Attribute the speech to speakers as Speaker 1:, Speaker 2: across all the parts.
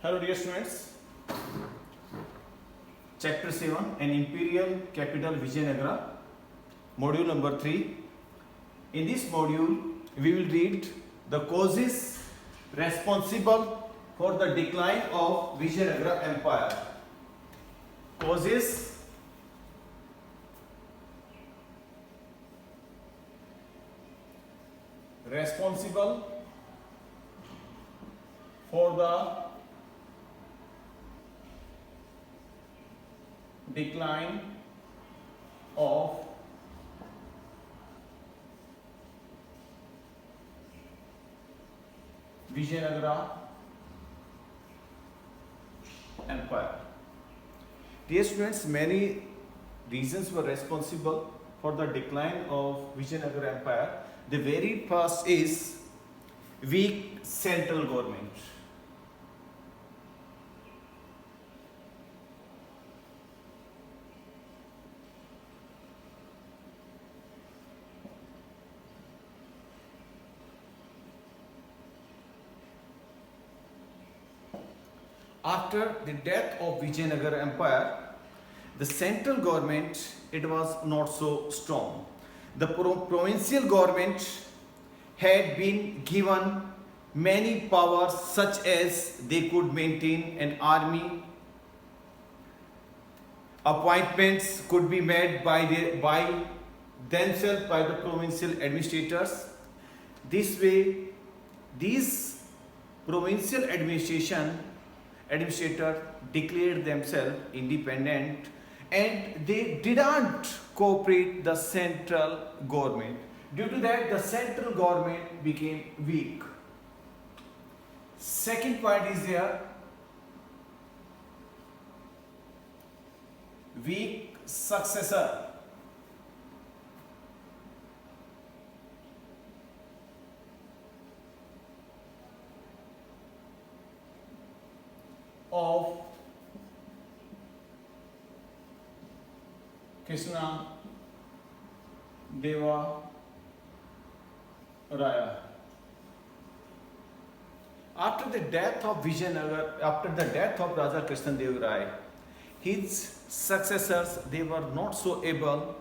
Speaker 1: Hello dear students, Chapter 7 An Imperial Capital Vijayanagara, Module number 3. In this module, we will read the causes responsible for the decline of Vijayanagara Empire. Causes responsible for the decline of Vijayanagara Empire. Dear students, many reasons were responsible for the decline of Vijayanagara Empire. The very first is weak central government. After the death of Vijayanagara Empire, the central government, it was not so strong. The provincial government had been given many powers, such as they could maintain an army, appointments could be made by themselves by the provincial administrators. This way, these provincial administrator declared themselves independent and they didn't cooperate the central government. Due to that, the central government became weak. Second point is there, weak successor. Of Krishna Deva Raya. After the death of Vijayanagara, after the death of Raja Krishna Deva Raya, his successors, they were not so able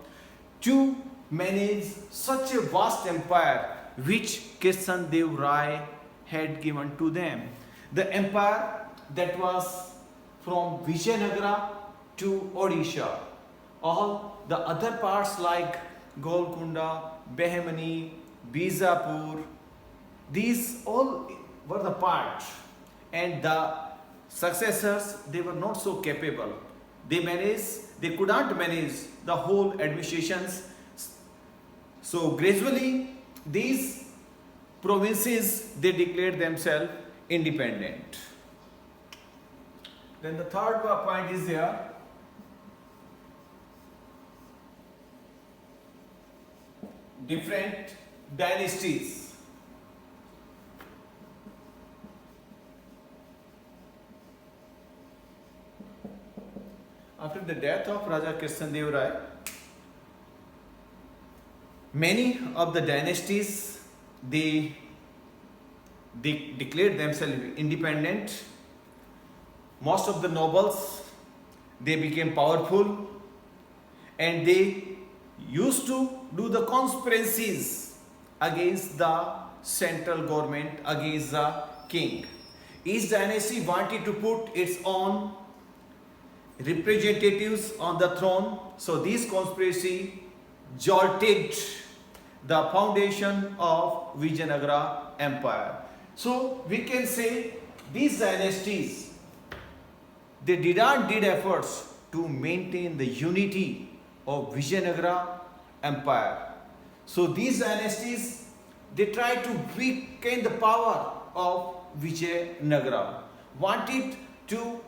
Speaker 1: to manage such a vast empire which Krishna Deva Raya had given to them. The empire that was from Vijayanagara to Odisha. All the other parts like Golconda, Behmani, Bijapur, these all were the parts, and the successors, they were not so capable. They could not manage the whole administrations. So gradually these provinces, they declared themselves independent. Then the third point is there, different dynasties. After the death of Raja Krishna Deva Raya, many of the dynasties, they declared themselves independent. Most of the nobles, they became powerful and they used to do the conspiracies against the central government, against the king. Each dynasty wanted to put its own representatives on the throne. So this conspiracy jolted the foundation of Vijayanagara Empire. So we can say these dynasties, they did efforts to maintain the unity of Vijayanagara Empire. So these dynasties, they tried to weaken the power of Vijayanagara. Wanted to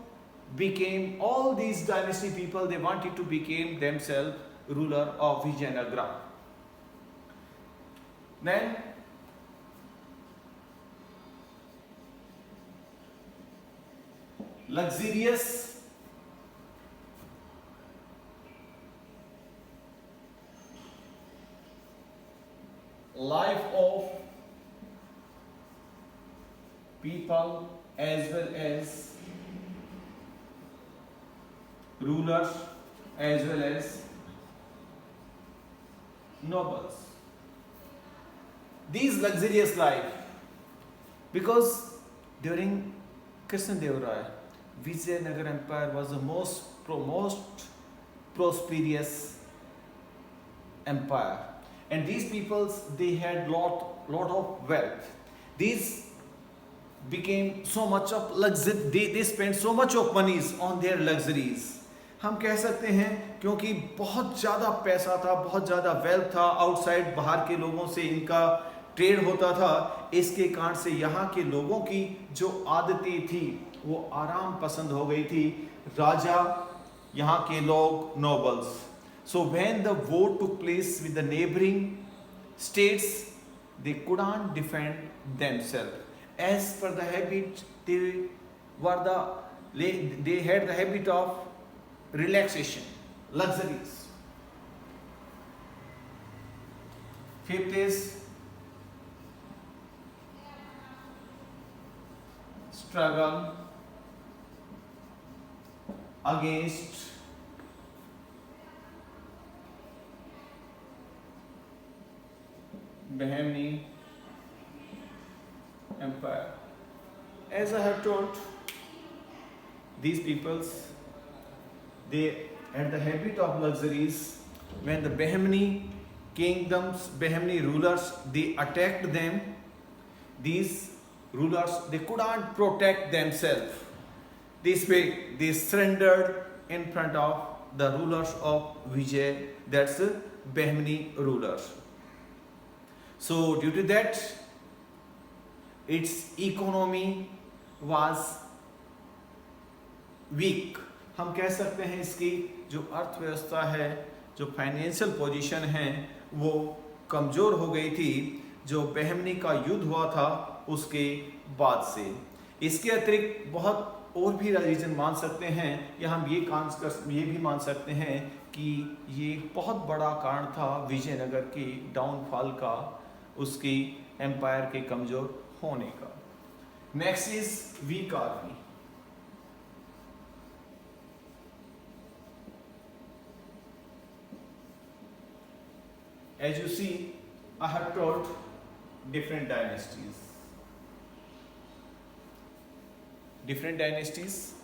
Speaker 1: become, all these dynasty people, they wanted to become themselves ruler of Vijayanagara. Then luxurious life of people as well as rulers as well as nobles. These luxurious life, because during Krishnadeva Raya, Vijayanagar Empire was the most prosperous empire, and these peoples, they had lot of wealth. These became so much of luxury, they spent so much of monies on their luxuries. हम कह सकते हैं क्योंकि बहुत ज़्यादा पैसा था, बहुत ज़्यादा वेल्थ था, आउटसाइड बाहर के लोगों से इनका ट्रेड होता था। इसके कारण से यहाँ के लोगों की जो आदतें थी वो आराम पसंद हो गई थी। राजा, यहाँ के लोग, nobles. So when the war took place with the neighboring states, they couldn't defend themselves. As per the habit, they had the habit of relaxation, luxuries. Fifth is struggle against Bahmani Empire. As I have told, these peoples, they had the habit of luxuries. When the Bahmani kingdoms, Bahmani rulers, they attacked them, these rulers, they couldn't protect themselves. This way, they surrendered in front of the rulers of Vijay, that's the Bahmani rulers. So due to that, its economy was weak. हम कह सकते हैं इसकी जो अर्थव्यवस्था है, जो financial position है, वो कमज़ोर हो गई थी जो बहमनी का युद्ध हुआ था उसके बाद से। इसके अतिरिक्त बहुत और भी रीजन मान सकते हैं, या हम ये भी मान सकते हैं कि ये बहुत बड़ा कारण था विजयनगर की डाउनफॉल का, उसकी एम्पायर के कमज़ोर होने का। Next is weak army. As you see, I have told different dynasties. Different dynasties,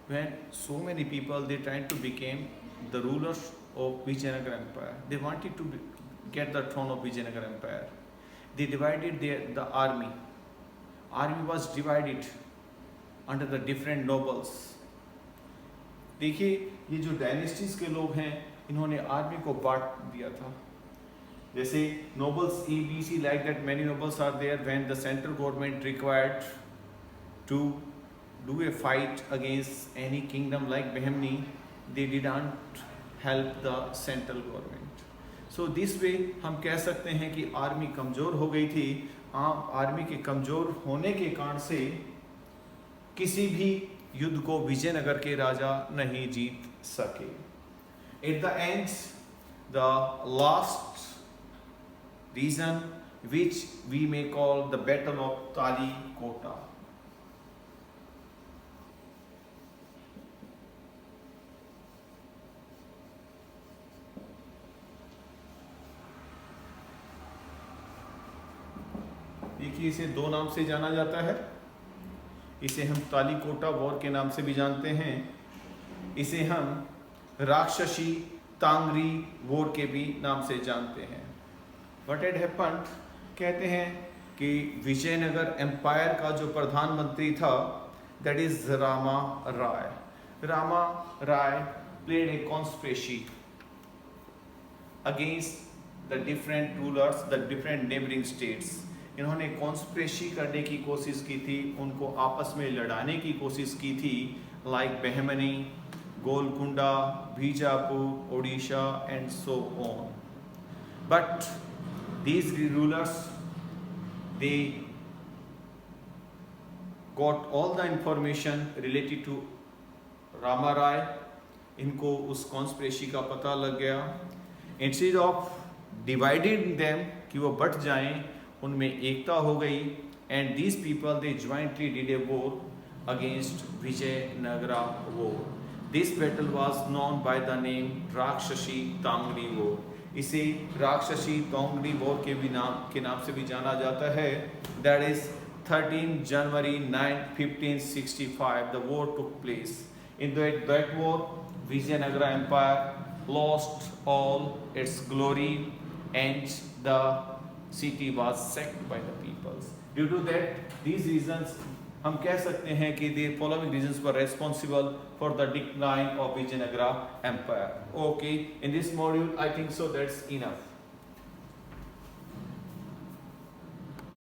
Speaker 1: when so many people, they tried to become the rulers of Vijayanagar Empire. They wanted to get the throne of Vijayanagar Empire. They divided the army. Army was divided under the different nobles. देखिए, ये जो dynasties के लोग हैं, इन्होंने army को बांट दिया था। जैसे nobles EBC, like that many nobles are there. When the central government required to do a fight against any kingdom like Bahmani, they didn't help the central government. So this way हम कह सकते हैं कि army कमज़ोर हो गई थी। Army के कमज़ोर होने के कारण से किसी भी युद्ध को विजयनगर के राजा नहीं जीत सके। At the end, the last reason, which we may call the Battle of Talikota. देखिए, इसे दो नाम से जाना जाता है। इसे हम तालीकोटा वॉर के नाम से भी जानते हैं। इसे हम राक्षसी तांगरी वॉर के भी नाम से जानते हैं। What had happened, कहते हैं कि विजयनगर एम्पायर का जो प्रधानमंत्री था, that is Rama Rai. Rama Rai played a conspiracy against the different rulers, the different neighboring states. इन्होंने कॉन्स्पिरेसी करने की कोशिश की थी, उनको आपस में लड़ाने की कोशिश की थी, like Bahmani, Golconda, Bijapur, Odisha and so on. But these rulers, they got all the information related to Rama Rai. इनको उस कॉन्स्पिरेसी का पता लग गया। Instead of dividing them कि वो बट जाएं, उनमें एकता हो गई। And these people, they jointly did a war against Vijayanagara war. This battle was known by the name राक्षसी तांगरी वॉर. इसे राक्षसी तांगरी वॉर के नाम से भी जाना जाता है. That is 13 January 1565. The war took place. In that war, Vijayanagara Empire lost all its glory and the city was sacked by the peoples. Due to that, these reasons हम कह सकते हैं कि the following reasons were responsible for the decline of Vijayanagara Empire. Okay, in this module, I think so that's enough.